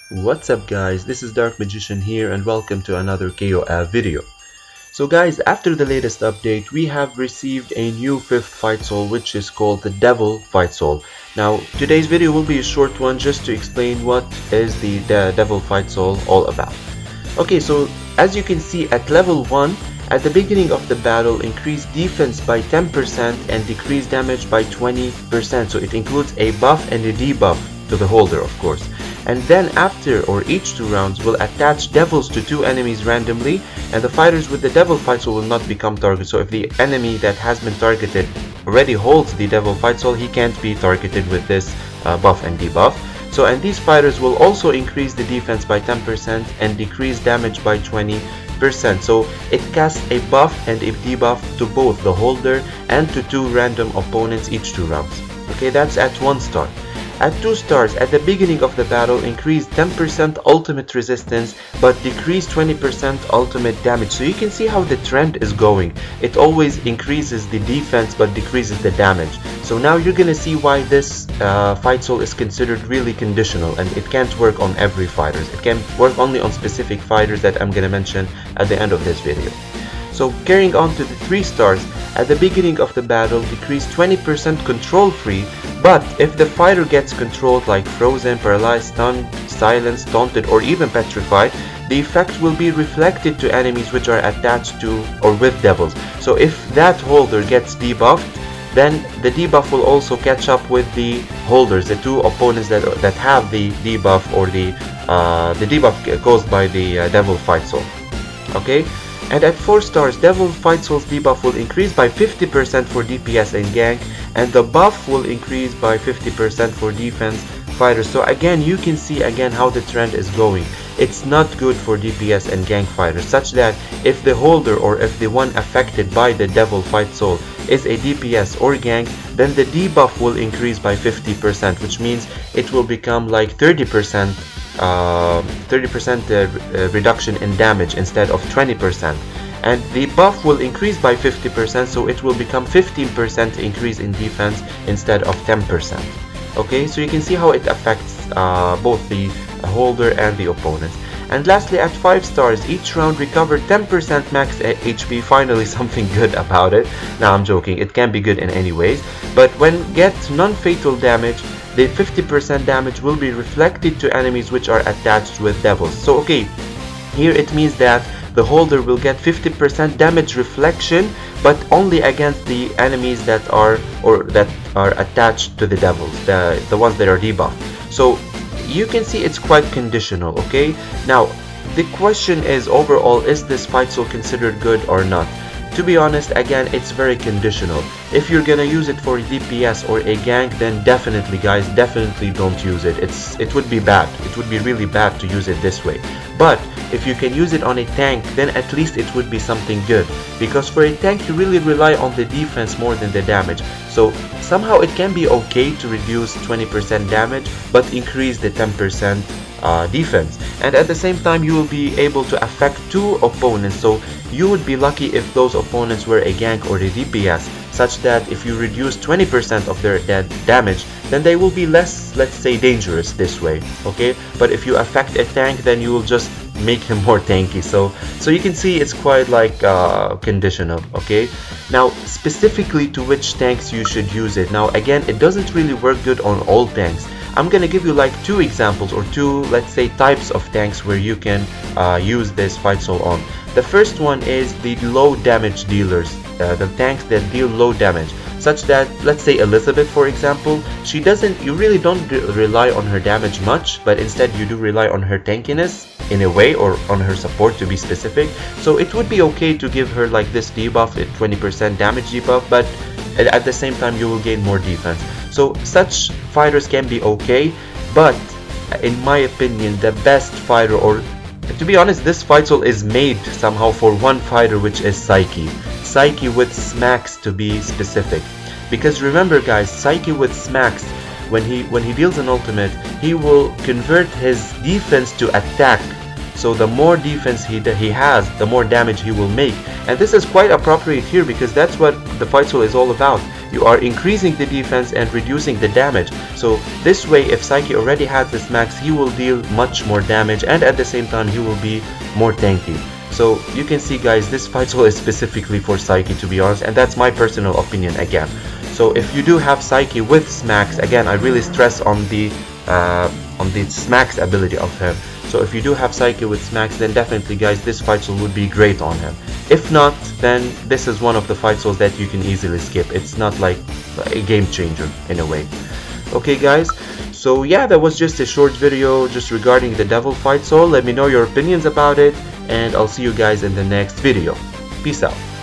What's up guys, this is Dark Magician here and welcome to another KOF video. So guys, after the latest update we have received a new 5th Fightsoul which is called the Devil Fightsoul. Now today's video will be a short one just to explain what is the Devil Fightsoul all about. Okay, so as you can see at level 1, at the beginning of the battle, increase defense by 10% and decrease damage by 20%. So it includes a buff and a debuff to the holder, of course. And then after or each 2 rounds will attach devils to 2 enemies randomly, and the fighters with the Devil Fightsoul will not become targets. So if the enemy that has been targeted already holds the Devil Fightsoul, he can't be targeted with this buff and debuff. So, and these fighters will also increase the defense by 10% and decrease damage by 20%. So it casts a buff and a debuff to both the holder and to 2 random opponents each 2 rounds. Okay, that's at 1 star. At 2 stars, at the beginning of the battle, increase 10% ultimate resistance but decrease 20% ultimate damage. So you can see how the trend is going. It always increases the defense but decreases the damage. So now you're gonna see why this Fightsoul is considered really conditional, and it can't work on every fighter. It can work only on specific fighters that I'm gonna mention at the end of this video. So carrying on to the 3 stars, at the beginning of the battle decrease 20% control free, but if the fighter gets controlled like frozen, paralyzed, stunned, silenced, taunted or even petrified, the effect will be reflected to enemies which are attached to or with devils. So if that holder gets debuffed, then the debuff will also catch up with the holders, the 2 opponents that have the debuff or the debuff caused by the Devil Fightsoul. Okay? And at 4 stars, Devil Fightsoul's debuff will increase by 50% for DPS and gank, and the buff will increase by 50% for defense fighters. So again, you can see again how the trend is going. It's not good for DPS and gank fighters, such that if the holder or if the one affected by the Devil Fightsoul is a DPS or gank, then the debuff will increase by 50%, which means it will become like 30% reduction in damage instead of 20%, and the buff will increase by 50%, so it will become 15% increase in defense instead of 10%. Okay, so you can see how it affects both the holder and the opponents. And lastly, at 5 stars, each round recover 10% max HP. Finally something good about it. Now I'm joking, it can be good in any ways, but when get non-fatal damage, the 50% damage will be reflected to enemies which are attached with devils. So okay, here it means that the holder will get 50% damage reflection, but only against the enemies that are attached to the devils, the ones that are debuffed. So you can see it's quite conditional. Okay, now the question is, overall, is this Fightsoul considered good or not? To be honest, again, it's very conditional. If you're gonna use it for DPS or a gank, then definitely, guys, definitely don't use it. It would be bad. It would be really bad to use it this way. But if you can use it on a tank, then at least it would be something good. Because for a tank, you really rely on the defense more than the damage. So somehow it can be okay to reduce 20% damage, but increase the 10% defense, and at the same time you will be able to affect 2 opponents. So you would be lucky if those opponents were a gank or a DPS, such that if you reduce 20% of their damage, then they will be less, let's say, dangerous this way. Okay, but if you affect a tank, then you will just make him more tanky. So you can see it's quite like conditional. Okay, now specifically to which tanks you should use it. Now again, it doesn't really work good on all tanks. I'm gonna give you like 2 examples or 2, let's say, types of tanks where you can use this Fightsoul on. The first one is the low damage dealers, the tanks that deal low damage, such that, let's say, Elizabeth, for example, you really don't rely on her damage much, but instead you do rely on her tankiness in a way, or on her support to be specific. So it would be okay to give her like this debuff, a 20% damage debuff, but at the same time you will gain more defense. So such fighters can be okay, but in my opinion, the best fighter, or to be honest, this Fightsoul is made somehow for one fighter, which is Psyche. Psyche with smacks, to be specific. Because remember guys, Psyche with smacks, when he deals an ultimate, he will convert his defense to attack. So the more defense he has, the more damage he will make. And this is quite appropriate here, because that's what the Fightsoul is all about. you are increasing the defense and reducing the damage. So this way, if Psyche already has this max, he will deal much more damage, and at the same time he will be more tanky. So you can see, guys, this Fightsoul is specifically for Psyche, to be honest, and that's my personal opinion again. So if you do have Psyche with Smacks, again, I really stress on the Smacks ability of him. So if you do have Psyche with Smacks, then definitely, guys, this Fightsoul would be great on him. If not, then this is one of the Fightsouls that you can easily skip. It's not like a game changer in a way. Okay, guys, so yeah, that was just a short video just regarding the Devil Fightsoul. Let me know your opinions about it, and I'll see you guys in the next video. Peace out.